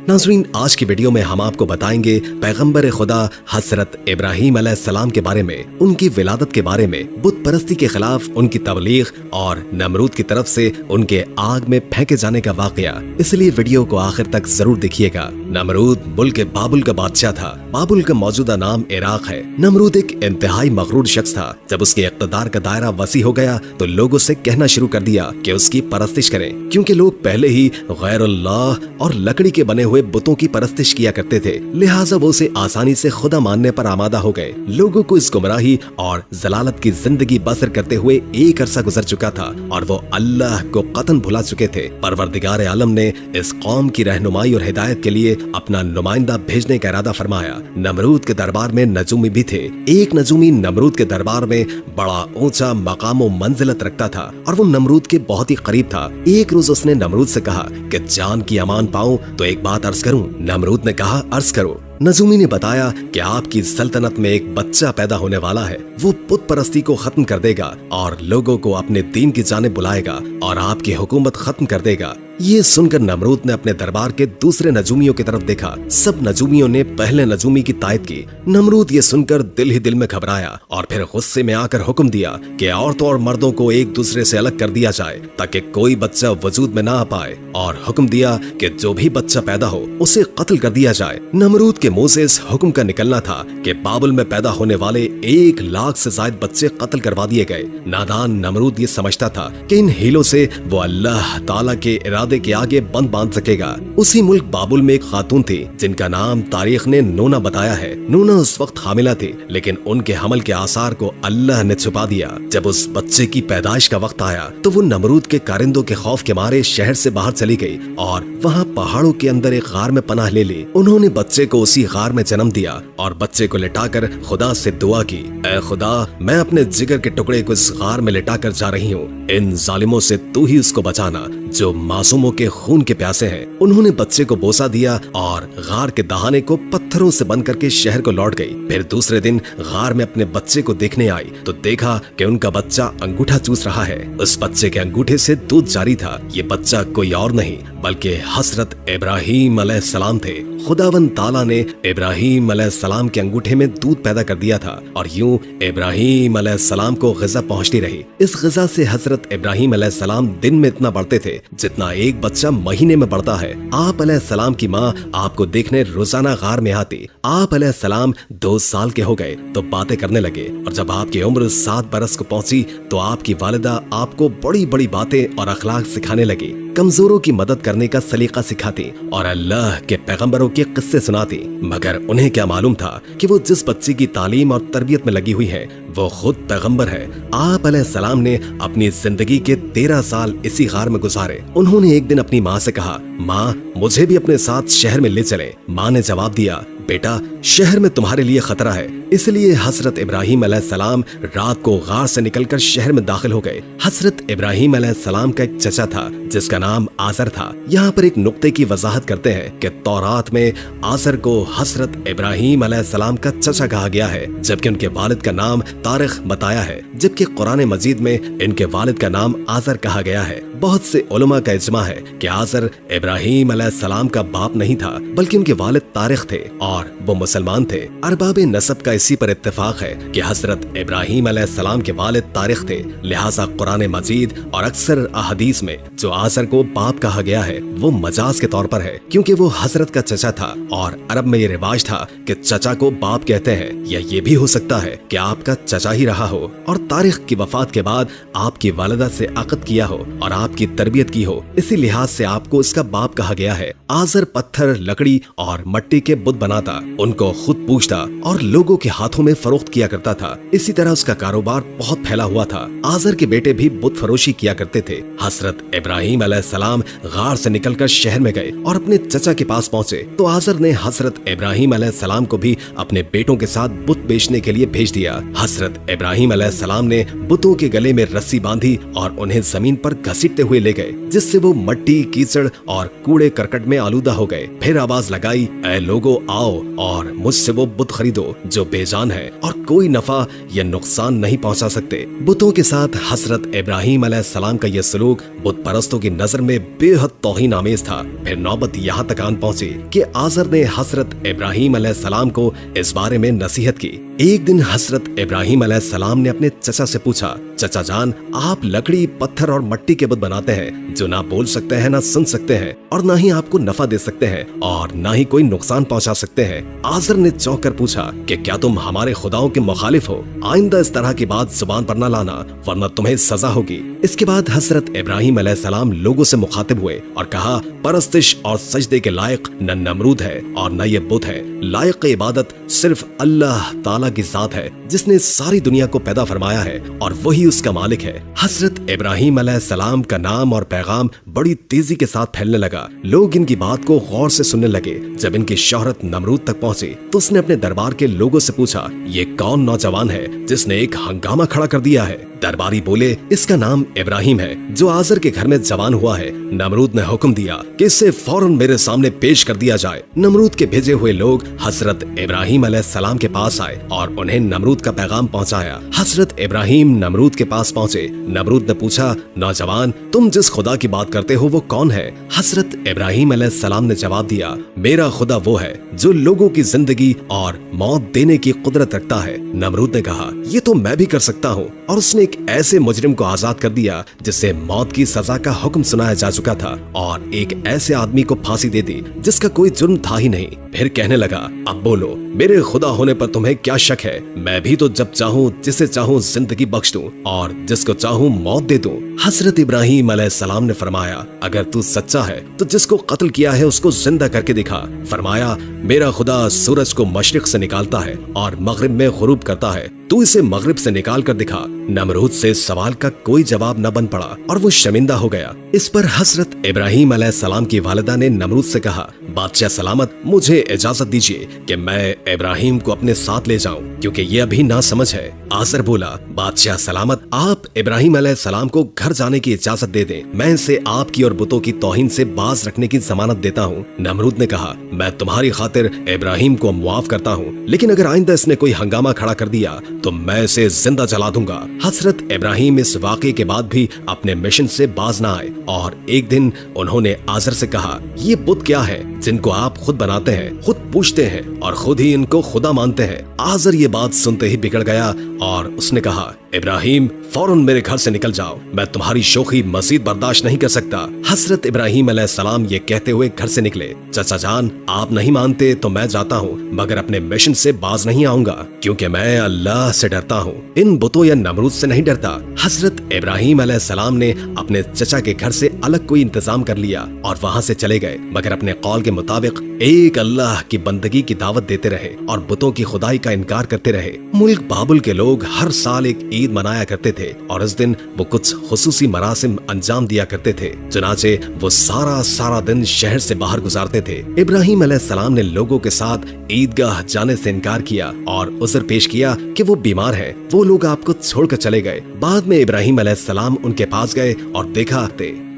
नाज़रीन, आज की वीडियो में हम आपको बताएंगे पैगंबर खुदा हजरत इब्राहीम अलैहिस्सलाम के बारे में, उनकी विलादत के बारे में, बुत परस्ती के खिलाफ उनकी तबलीग और नमरूद की तरफ से उनके आग में फेंके जाने का वाकया। इसलिए वीडियो को आखिर तक जरूर देखिएगा। नमरूद मुल्क बाबुल का बादशाह था। बाबुल का मौजूदा नाम इराक है। नमरूद एक इंतहाई मगरूर शख्स था। जब उसके इक़्तिदार का दायरा वसी हो गया तो लोगों से कहना शुरू कर दिया कि उसकी परस्तिश करें, क्योंकि लोग पहले ही गैरुल्लाह और लकड़ी के बने हुए बुतों की परस्तिश किया करते थे। लिहाजा वो उसे आसानी से खुदा मानने पर आमादा हो गए। लोगों को इस गुमराही और जलालत की जिंदगी बसर करते हुए एक अरसा गुजर चुका था और वो अल्लाह को कतन भुला चुके थे। परवरदिगार आलम ने इस कौम की रहनुमाई और हिदायत के लिए अपना नुमाइंदा भेजने का इरादा फरमाया। नमरूद के दरबार में नजूमी भी थे। एक नजूमी नमरूद के दरबार में बड़ा ऊंचा मकाम व मंजिलत रखता था और वो नमरूद के बहुत ही करीब था। एक रोज उसने नमरूद से कहा कि जान की अमान पाऊं तो एक बात अर्ज करूं। नमरूद ने कहा, अर्ज करो। नजूमी ने बताया कि आपकी सल्तनत में एक बच्चा पैदा होने वाला है। वो बुत परस्ती को खत्म कर देगा और लोगों को अपने दीन की जानिब बुलाएगा और आपकी हुकूमत खत्म कर देगा। ये सुनकर नमरूद ने अपने दरबार के दूसरे नजूमियों की तरफ देखा। सब नजूमियों ने पहले नजूमी की तायद की। नमरूद ये सुनकर दिल ही दिल में घबराया और फिर गुस्से में आकर हुक्म दिया कि औरतों और मर्दों को एक दूसरे से अलग कर दिया जाए ताकि कोई बच्चा वजूद में ना आ पाए, और हुक्म दिया कि जो भी बच्चा पैदा हो उसे कत्ल कर दिया जाए। नमरूद के मुंह से इस हुक्म का निकलना था कि बाबुल में पैदा होने वाले 1 लाख से ज्यादा बच्चे कत्ल करवा दिए गए। नादान नमरूद ये समझता था कि इन हीलों से वो अल्लाह ताला के इरादे के आगे बंद बांध सकेगा। उसी मुल्क बाबुल में एक खातून थी जिनका नाम तारीख ने नूना बताया है। नूना उस वक्त हामिला थी, लेकिन उनके हमल के आसार को अल्लाह ने छुपा दिया। जब उस बच्चे की पैदाइश का वक्त आया तो वो नमरूद के कारिंदों के खौफ के मारे शहर से बाहर चली गई और वहाँ पहाड़ों के अंदर एक गार में पनाह ले ली। उन्होंने बच्चे को उसी गार में जन्म दिया और बच्चे को लिटाकर खुदा से दुआ की, ऐ खुदा, मैं अपने जिगर के टुकड़े को इस गार में लिटाकर जा रही हूँ। इन जालिमों से तू ही उसको बचाना जो मासूमों के खून के प्यासे हैं। उन्होंने बच्चे को बोसा दिया और गार के दहाने को पत्थरों से बंद करके शहर को लौट गई। फिर दूसरे दिन गार में अपने बच्चे को देखने आई तो देखा कि उनका बच्चा अंगूठा चूस रहा है। उस बच्चे के अंगूठे से दूध जारी था। ये बच्चा कोई और नहीं बल्कि हजरत इब्राहीम अलैहिस्सलाम थे। खुदावन ताला ने इब्राहीम अलैहिस्सलाम के अंगूठे में दूध पैदा कर दिया था और यूं इब्राहीम अलैहिस्सलाम को ग़िज़ा पहुंचती रही। इस ग़िज़ा से हजरत इब्राहीम अलैहिस्सलाम दिन में इतना बढ़ते थे जितना एक बच्चा महीने में बढ़ता है। आप अलैहिस्सलाम की माँ आपको देखने रोजाना गार में आती। आप अलैहिस्सलाम 2 साल के हो गए तो बातें करने लगे और जब आपकी उम्र 7 बरस को पहुंची तो आपकी वालिदा आपको बड़ी बड़ी बातें और अखलाक सिखाने लगी। कमजोरों की मदद करने का सलीका सिखाती और अल्लाह के पैगंबरों के किस्से सुनाती। मगर उन्हें क्या मालूम था कि वो जिस बच्चे की तालीम और तरबियत में लगी हुई है वो खुद पैगंबर है। आप अलैहिस्सलाम ने अपनी जिंदगी के 13 साल इसी गार में गुजारे। उन्होंने एक दिन अपनी माँ से कहा, माँ, मुझे भी अपने साथ शहर में ले चले। माँ ने जवाब दिया, बेटा, शहर में तुम्हारे लिए खतरा है। इसलिए हजरत इब्राहीम अलैहिस्सलाम रात को गार से निकलकर शहर में दाखिल हो गए। हजरत इब्राहीम अलैहिस्सलाम का एक चचा था जिसका नाम आज़र था। यहाँ पर एक नुक्ते की वजाहत करते हैं कि तौरात में आज़र को हजरत इब्राहीम अलैहिस्सलाम का चचा कहा गया है, जबकि उनके वालिद का नाम तारिख बताया है, जबकि कुरान मजीद में इनके वालिद का नाम आज़र कहा गया है। बहुत से उलमा का इज्मा है कि आज़र इब्राहीम अलैहिस्सलाम का बाप नहीं था बल्कि उनके वालिद तारिख थे और वो मुसलमान थे। अरबाब नसब का इसी पर इत्तेफाक है कि हजरत इब्राहीम अलैहिस्सलाम के वालिद तारिख थे। लिहाजा कुरान मजीद और अक्सर अहदीस में जो आज़र को बाप कहा गया है वो मजाज के तौर पर है, क्योंकि वो हजरत का चचा था और अरब में ये रिवाज था कि चचा को बाप कहते हैं। या ये भी हो सकता है कि आपका चचा ही रहा हो और तारिख की वफात के बाद आपकी वालिदा से अक़द किया हो और आपकी तरबियत की हो, इसी लिहाज से आपको इसका बाप कहा गया है। आज़र पत्थर, लकड़ी और मट्टी के बुत बनाता, उनको खुद पूछता और लोगों के हाथों में फरोख्त किया करता था। इसी तरह उसका कारोबार बहुत फैला हुआ था। आज़र के बेटे भी बुत फरोशी किया करते थे। हजरत इब्राहीम अलैहिस्सलाम गार से निकलकर शहर में गए और अपने चचा के पास पहुंचे तो आज़र ने हजरत इब्राहीम अलैहिस्सलाम को भी अपने बेटों के साथ बुत बेचने के लिए भेज दिया। हजरत इब्राहीम अलैहिस्सलाम ने बुतों के गले में रस्सी बांधी और उन्हें जमीन पर घसीटते हुए ले गए, जिससे वो मट्टी, कीचड़ और कूड़े करकट में आलूदा हो गए। फिर आवाज लगाई, ऐ लोगो आओ और मुझसे वो बुत खरीदो जो बेजान है और कोई नफा या नुकसान नहीं पहुंचा सकते। बुतों के साथ हजरत इब्राहिम अलैहिस्सलाम का यह सलूक बुत परस्तों की नजर में बेहद तौहीन आमेज था। फिर नौबत यहाँ तक आन पहुंची कि आज़र ने हजरत इब्राहिम अलैहिस्सलाम को इस बारे में नसीहत की। एक दिन हजरत इब्राहिम अलैहिस्सलाम ने अपने चचा से पूछा, चचा जान, आप लकड़ी, पत्थर और मट्टी के बुत बनाते हैं जो ना बोल सकते हैं, ना सुन सकते हैं, और ना ही आपको नफा दे सकते हैं और ना ही कोई नुकसान पहुंचा सकते हैं। आज़र ने चौंक कर पूछा कि क्या तुम हमारे खुदाओं के मुखालिफ हो? आइंदा इस तरह की बात जुबान पर न लाना, वरना तुम्हें सजा होगी। इसके बाद हजरत इब्राहिम अलैहिस्सलाम लोगों से मुखातिब हुए और कहा, परस्तिश और सजदे के लायक न नमरूद है और न ये बुत है। लायक इबादत सिर्फ अल्लाह ताला की जात है जिसने सारी दुनिया को पैदा फरमाया है और वही उसका मालिक है। हजरत इब्राहिम अलैहिस्सलाम का नाम और पैगाम बड़ी तेजी के साथ फैलने लगा। लोग इनकी बात को गौर से सुनने लगे। जब इनकी शोहरत नमरूद तक पहुंची तो उसने अपने दरबार के लोगों से पूछा, ये कौन नौजवान है जिसने एक हंगामा खड़ा कर दिया है? दरबारी बोले, इसका नाम इब्राहिम है जो आज़र के घर में जवान हुआ है। नमरूद ने हुक्म दिया कि इसे फौरन मेरे सामने पेश कर दिया जाए। नमरूद के भेजे हुए लोग हजरत इब्राहिम अलैहिस्सलाम के पास आए और उन्हें नमरूद का पैगाम पहुंचाया। हजरत इब्राहिम नमरूद के पास पहुंचे। नमरूद ने पूछा, नौजवान, तुम जिस खुदा की बात करते हो वो कौन है? हजरत इब्राहिम अलैहिस्सलाम ने जवाब दिया, मेरा खुदा वो है जो लोगों की जिंदगी और मौत देने की कुदरत रखता है। नमरूद ने कहा, ये तो मैं भी कर सकता हूँ, और उसने एक ऐसे मुजरिम को आजाद कर दिया जिसे मौत की सजा का हुक्म सुनाया जा चुका था और एक ऐसे आदमी को फांसी दे दी जिसका कोई जुर्म था ही नहीं। फिर कहने लगा, अब बोलो, मेरे खुदा होने पर तुम्हें क्या शक है? मैं भी तो जब चाहूँ जिसे चाहूँ जिंदगी बख्श दूं और जिसको चाहूँ मौत दे दूं। हजरत इब्राहिम अलैहिस्सलाम ने फरमाया, अगर तू सच्चा है तो जिसको कत्ल किया है उसको जिंदा करके दिखा। फरमाया, मेरा खुदा सूरज को मशरिक से निकालता है और मगरिब में गुरूब करता है, तू इसे मगरिब से निकाल कर दिखा। नमरूद से इस सवाल का कोई जवाब न बन पड़ा और वो शर्मिंदा हो गया। इस पर हजरत इब्राहिम अलैहिस्सलाम की वालिदा ने नमरूद से कहा, बादशाह सलामत, मुझे इजाजत दीजिए कि मैं इब्राहिम को अपने साथ ले जाऊं क्योंकि ये अभी ना समझ है। आज़र बोला, बादशाह सलामत, आप इब्राहिम अलैहिस्सलाम को घर जाने की इजाजत दे दें, मैं इसे आपकी और बुतों की तौहीन से बाज रखने की जमानत देता हूँ। नमरूद ने कहा, मैं तुम्हारी खातिर इब्राहिम को मुआफ करता हूँ, लेकिन अगर आइंदा इसने कोई हंगामा खड़ा कर दिया तो मैं इसे जिंदा जला दूंगा। हजरत इब्राहिम इस वाक़े के बाद भी अपने मिशन से बाज न आए और एक दिन उन्होंने आज़र से कहा, ये बुत क्या है जिनको आप खुद बनाते हैं, खुद पूछते हैं और खुद ही इनको खुदा मानते हैं? आज़र ये बात सुनते ही बिगड़ गया और उसने कहा, इब्राहिम, फौरन मेरे घर से निकल जाओ, मैं तुम्हारी शोखी मजीद बर्दाश्त नहीं कर सकता। हजरत इब्राहिम अलैहिस्सलाम ये कहते हुए घर से निकले। चचा जान, आप नहीं मानते तो मैं जाता हूँ, मगर अपने मिशन से बाज नहीं आऊंगा क्योंकि मैं अल्लाह से डरता हूँ, इन बुतों या नमरूद से नहीं डरता। हजरत इब्राहिम अलैहिस्सलाम ने अपने चचा के घर से अलग कोई इंतजाम कर लिया और वहाँ से चले गए, मगर अपने कौल के मुताबिक एक अल्लाह की बंदगी की दावत देते रहे और बुतों की खुदाई का इनकार करते रहे। मुल्क बाबुल के लोग हर साल एक ईद मनाया करते थे और इस दिन वो कुछ खुसूसी मरासिम अंजाम दिया करते थे। चुनाचे वो सारा दिन शहर से बाहर गुजारते थे। इब्राहिम अलैहिस्सलाम ने लोगों के साथ ईदगाह जाने से इनकार किया और उज़र पेश किया कि वो बीमार है। वो लोग आपको छोड़कर चले गए। बाद में इब्राहिम अलैहिस्सलाम उनके पास गए और देखा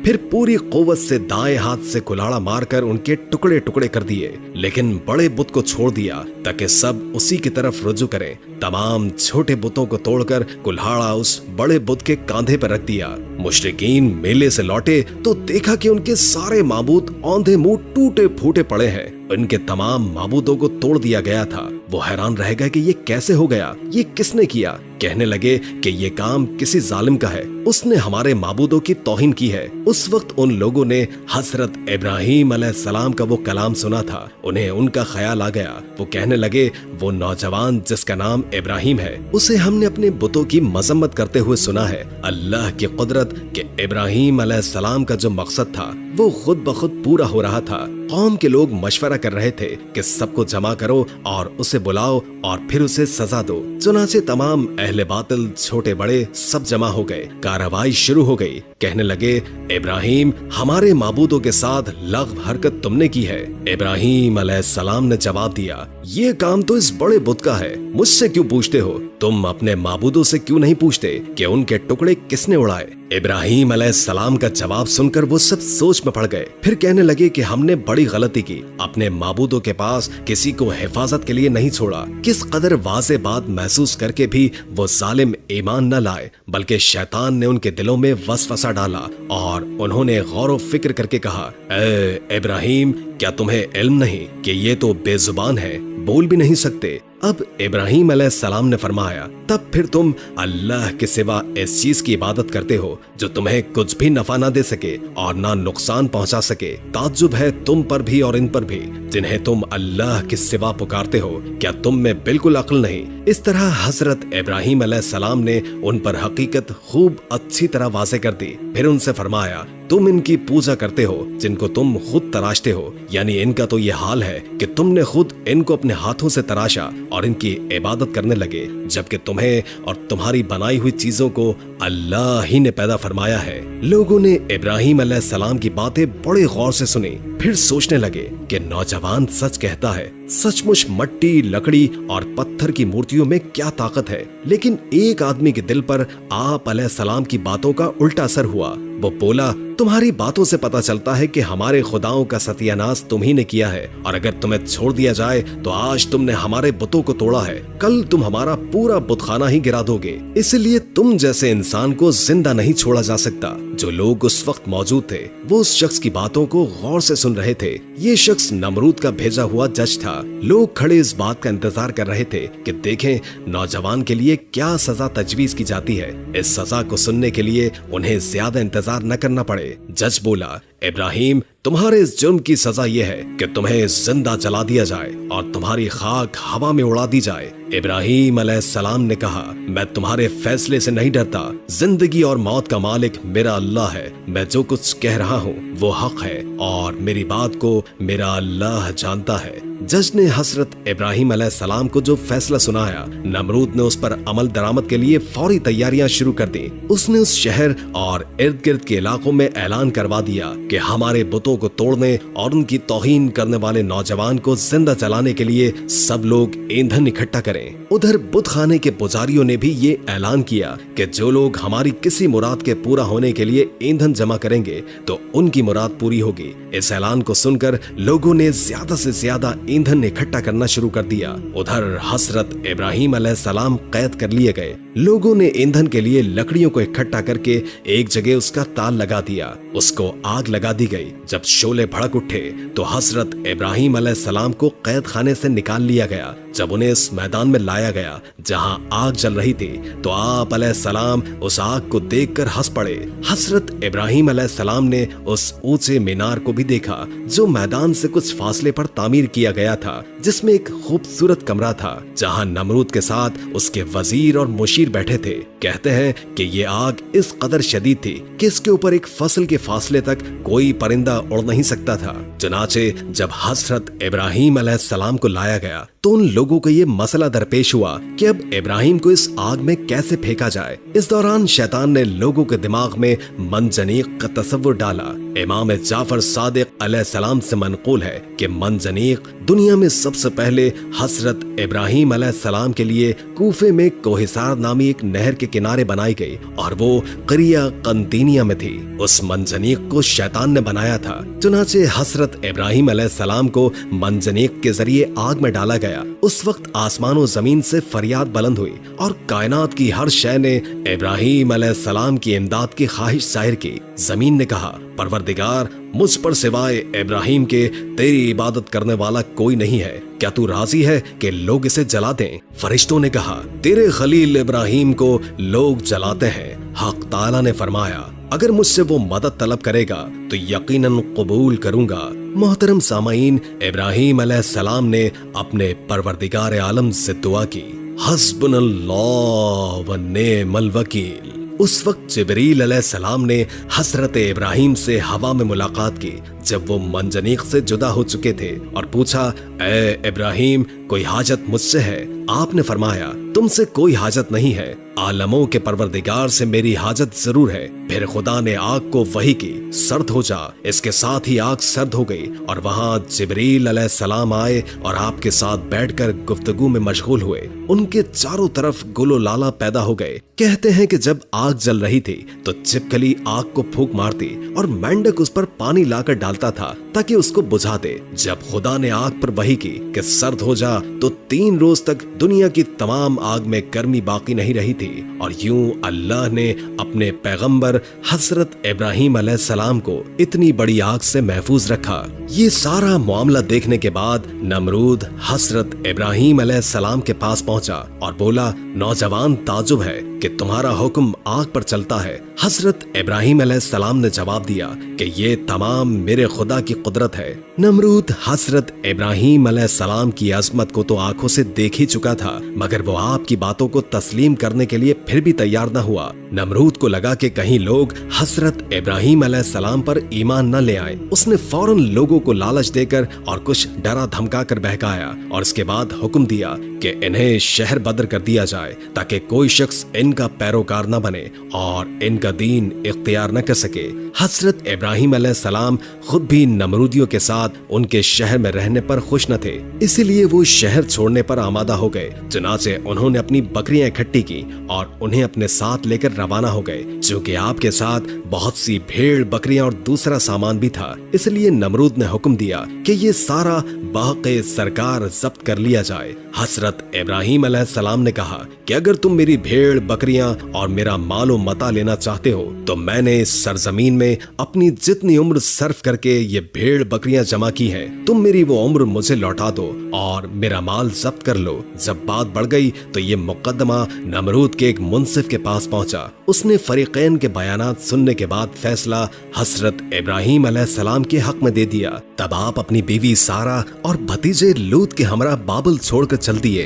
फिर पूरी कुव्वत से दाएं हाथ से कुल्हाड़ा मारकर उनके टुकड़े टुकड़े कर दिए, लेकिन बड़े बुत को छोड़ दिया ताकि सब उसी की तरफ रुजू करें। तमाम छोटे बुतों को तोड़कर कुल्हाड़ा उस बड़े बुत के कांधे पर रख दिया। मुशरिकीन मेले से लौटे तो देखा कि उनके सारे माबूद औंधे मुंह टूटे फूटे पड़े हैं। उनके तमाम माबूदों को तोड़ दिया गया था। वो हैरान रह गए कि ये कैसे हो गया, ये किसने किया। कहने लगे कि ये काम किसी जालिम का है, उसने हमारे माबूदों की तौहीन की है। उस वक्त उन लोगों ने हजरत इब्राहिम अलैहिस्सलाम का वो कलाम सुना था। उन्हें उनका ख्याल आ गया। वो कहने लगे, वो नौजवान जिसका नाम इब्राहिम है, उसे हमने अपने बुतों की मजम्मत करते हुए सुना है। अल्लाह की कुदरत कि इब्राहिम अलैहिस्सलाम का जो मकसद था वो खुद ब खुद पूरा हो रहा था। कौम के लोग मशवरा कर रहे थे कि सबको जमा करो और उसे बुलाओ और फिर उसे सजा दो। चुनाचे तमाम अहले बातिल छोटे बड़े सब जमा हो गए। कार्रवाई शुरू हो गई। कहने लगे, इब्राहिम, हमारे माबूदों के साथ लग़्व हरकत तुमने की है। इब्राहिम अलैहिस्सलाम ने जवाब दिया, ये काम तो इस बड़े बुत का है, मुझसे क्यों पूछते हो? तुम अपने माबूदों से क्यों नहीं पूछते कि उनके टुकड़े किसने उड़ाए? इब्राहिम अलैहिस्सलाम का जवाब सुनकर वो सब सोच में पड़ गए। फिर कहने लगे कि हमने बड़ी गलती की, अपने माबूदों के पास किसी को हिफाजत के लिए नहीं छोड़ा। किस कदर वाज़े बात महसूस करके भी वो जालिम ईमान न लाए, बल्कि शैतान ने उनके दिलों में वसवसा डाला और उन्होंने गौर व फिक्र करके कहा, ए इब्राहिम, क्या तुम्हें इल्म नहीं कि ये तो बेजुबान है, बोल भी नहीं सकते। अब इब्राहिम अलैहिस्सलाम ने फरमाया, तब फिर तुम अल्लाह के सिवा इस चीज की इबादत करते हो जो तुम्हें कुछ भी नफा ना दे सके और ना नुकसान पहुंचा सके। ताज्जुब है तुम पर भी और इन पर भी जिन्हें तुम अल्लाह के सिवा पुकारते हो, क्या तुम में बिल्कुल अक्ल नहीं? इस तरह हजरत इब्राहिम अलैहिस्सलाम ने उन पर हकीकत खूब अच्छी तरह वाज़े कर दी। फिर उनसे फरमाया, तुम इनकी पूजा करते हो जिनको तुम खुद तराशते हो, यानी इनका तो ये हाल है कि तुमने खुद इनको अपने हाथों से तराशा और इनकी इबादत करने लगे, जबकि तुम्हें और तुम्हारी बनाई हुई चीजों को अल्लाह ही ने पैदा फरमाया है। लोगों ने इब्राहिम अलैहिस्सलाम की बातें बड़े गौर से सुनी, फिर सोचने लगे कि नौजवान सच कहता है, सचमुच मट्टी, लकड़ी और पत्थर की मूर्तियों में क्या ताकत है। लेकिन एक आदमी के दिल पर आप अलैहिस्सलाम की बातों का उल्टा असर हुआ। वो बोला, तुम्हारी बातों से पता चलता है कि हमारे खुदाओं का सत्यानाश तुम ही ने किया है, और अगर तुम्हें छोड़ दिया जाए तो आज तुमने हमारे बुतों को तोड़ा है, कल तुम हमारा पूरा बुतखाना ही गिरा दोगे। इसलिए तुम जैसे इंसान को जिंदा नहीं छोड़ा जा सकता। जो लोग उस वक्त मौजूद थे वो उस शख्स की बातों को गौर से सुन रहे थे। ये शख्स नमरूद का भेजा हुआ जज था। लोग खड़े इस बात का इंतजार कर रहे थे कि देखें नौजवान के लिए क्या सजा तजवीज की जाती है। इस सजा को सुनने के लिए उन्हें ज्यादा इंतजार न करना पड़े। जज बोला, इब्राहिम, तुम्हारे इस जुर्म की सजा यह है कि तुम्हें जिंदा जला दिया जाए और तुम्हारी खाक हवा में उड़ा दी जाए। इब्राहिम अलैहिस्सलाम ने कहा, मैं तुम्हारे फैसले से नहीं डरता। जिंदगी और मौत का मालिक मेरा अल्लाह है। मैं जो कुछ कह रहा हूँ वो हक है और मेरी बात को मेरा अल्लाह जानता है। जज ने हजरत इब्राहिम अलैहिस्सलाम को जो फैसला सुनाया, नमरूद ने उस पर अमल दरामद के लिए फौरी तैयारियां शुरू कर दी। उसने उस शहर और इर्द गिर्द के इलाकों में ऐलान करवा दिया कि हमारे बुतों को तोड़ने और उनकी तौहीन करने वाले नौजवान को जिंदा जलाने के लिए सब लोग ईंधन इकट्ठा करें। उधर बुत खाने के पुजारियों ने भी ये ऐलान किया कि जो लोग हमारी किसी मुराद के पूरा होने के लिए ईंधन जमा करेंगे तो उनकी मुराद पूरी होगी। इस ऐलान को सुनकर लोगों ने ज्यादा से ज्यादा ईंधन इकट्ठा करना शुरू कर दिया। उधर हजरत इब्राहिम अलैहिस्सलाम कैद कर लिए गए। लोगों ने ईंधन के लिए लकड़ियों को इकट्ठा करके एक जगह उसका ताल लगा दिया। उसको आग लगा दी गई। जब शोले भड़क उठे तो हजरत इब्राहिम अलैहिस्सलाम को कैद खाने से निकाल लिया गया। जब उन्हें इस मैदान में लाया गया जहां आग जल रही थी तो आप अलैहिस्सलाम उस आग को देखकर हंस पड़े। हजरत इब्राहिम अलैहिस्सलाम ने उस ऊंचे मीनार को भी देखा जो मैदान से कुछ फासले पर तामीर किया गया था, जिसमें एक खूबसूरत कमरा था जहां नमरूद के साथ उसके वजीर और मुशीर बैठे थे। कहते हैं कि ये आग इस कदर शदीद थी कि इसके ऊपर एक फसल के फासले तक कोई परिंदा उड़ नहीं सकता था। चुनाचे जब हजरत इब्राहिम अलैहिस्सलाम को लाया गया तो उन लोगों को ये मसला दरपेश हुआ कि अब इब्राहिम को इस आग में कैसे फेंका जाए। इस दौरान शैतान ने लोगों के दिमाग में मंजनीक का तस्वुर डाला। इमाम जाफर सादिक अलैहिस्सलाम से मनकूल है कि मंजनीक दुनिया में सबसे पहले हजरत इब्राहिम अलैहिस्सलाम के लिए कूफे में कोहिसार नामी एक नहर के किनारे बनाई गई और वो करिया कंदीनिया में थी। उस मंजनीक को शैतान ने बनाया था। चुनाचे हजरत इब्राहिम अलैहिस्सलाम को मंजनीक के जरिए आग में डाला गया। उस वक्त आसमान और जमीन से फरियाद बुलंद हुई और कायनात की हर शय ने इब्राहिम अलैहिस्सलाम की इमदाद की ख्वाहिश जाहिर की। जमीन ने कहा, परवरदिगार, मुझ पर सिवाय इब्राहिम के तेरी इबादत करने वाला कोई नहीं है। क्या तू राजी है कि लोग इसे जला दें? फरिश्तों ने कहा, तेरे खलील इब्राहिम को लोग जलाते हैं। हक ताला ने फरमाया, अगर मुझसे वो मदद तलब करेगा तो यकीनन कबूल करूंगा। मोहतरम सामाईन, इब्राहिम अलैहिस्सलाम ने अपने परवरदिगार आलम से दुआ की, हस्बुनल्लाह व निअमल वकील। उस वक्त जिब्रील अलैहिस्सलाम ने हजरत इब्राहिम से हवा में मुलाकात की। जब वो मंजनीक से जुदा हो चुके थे और पूछा, ए इब्राहिम, कोई हाजत मुझसे है? आपने फरमाया, तुमसे कोई हाजत नहीं है, आलमों के परवरदिगार से मेरी हाजत जरूर है। फिर खुदा ने आग को वही की, सर्द हो जा। इसके साथ ही आग सर्द हो गई और वहां जिब्रील अलैहिस्सलाम आए और आपके साथ बैठकर गुफ्तगू में मशगूल हुए। उनके चारों तरफ गुलो लाला पैदा हो गए। कहते हैं कि जब आग जल रही थी तो छिपकली आग को फूंक मारती और मेंढक उस पर पानी लाकर डालता था ताकि उसको बुझा दे। जब खुदा ने आग पर वही की कि सर्द हो जा, तो 3 रोज तक दुनिया की तमाम आग में गर्मी बाकी नहीं रही थी। और यूं अल्लाह ने अपने पैगंबर हजरत इब्राहिम अलैहिस्सलाम को इतनी बड़ी आग से महफूज रखा। ये सारा मामला देखने के बाद नमरूद हजरत इब्राहिम अलैहिस्सलाम के पास पहुंचा और बोला, नौजवान, ताजुब है कि तुम्हारा हुक्म आग पर चलता है। हजरत इब्राहिम अलैहिस्सलाम ने जवाब दिया कि ये तमाम मेरे खुदा की कुदरत है। नमरूद हजरत इब्राहिम अलैहिस्सलाम की अजमत को तो आंखों से देख ही चुका था, मगर वो आपकी बातों को तस्लीम करने के लिए फिर भी तैयार न हुआ। नमरूद को लगा कि कहीं लोग हजरत इब्राहिम अलैहिस्सलाम पर ईमान न ले आए। उसने फौरन लोगों को लालच देकर और कुछ डरा धमका कर बहकाया और इसके बाद हुक्म दिया कि इन्हें शहर बदर कर दिया जाए ताकि कोई शख्स इनका पैरोकार न बने और इनका दीन इख्तियार न कर सके। हजरत इब्राहिम अलैहिस्सलाम खुद भी नमरूदियों के साथ उनके शहर में रहने पर खुश न थे, इसीलिए वो शहर छोड़ने पर आमादा हो गए। चुनाचे उन्होंने अपनी बकरियां इकट्ठी की और उन्हें अपने साथ लेकर रवाना हो गए। चूंकि आपके साथ बहुत सी भेड़, बकरियां और दूसरा सामान भी था, इसलिए नमरूद ने हुक्म दिया कि ये सारा बाक़े सरकार जब्त कर लिया जाए। हजरत इब्राहिम अलैहिस्सलाम ने कहा कि अगर तुम मेरी भेड़, बकरियां और मेरा मालो मता लेना चाहते हो तो मैंने इस सरजमीन में अपनी जितनी उम्र सर्फ करके ये भेड़ बकरियां जमा की हैं, तुम मेरी वो उम्र मुझे लौटा दो और मेरा माल जब्त कर लो। जब बात बढ़ गई तो ये मुकदमा नमरूद के एक मुंसिफ के पास पहुंचा। उसने फरीकैन के बयानात सुनने के बाद फैसला हजरत इब्राहिम अलैहिस्सलाम के हक में दे दिया। तब आप अपनी बीवी सारा और भतीजे लूत के हमरा बाबुल छोड़कर चल दिए।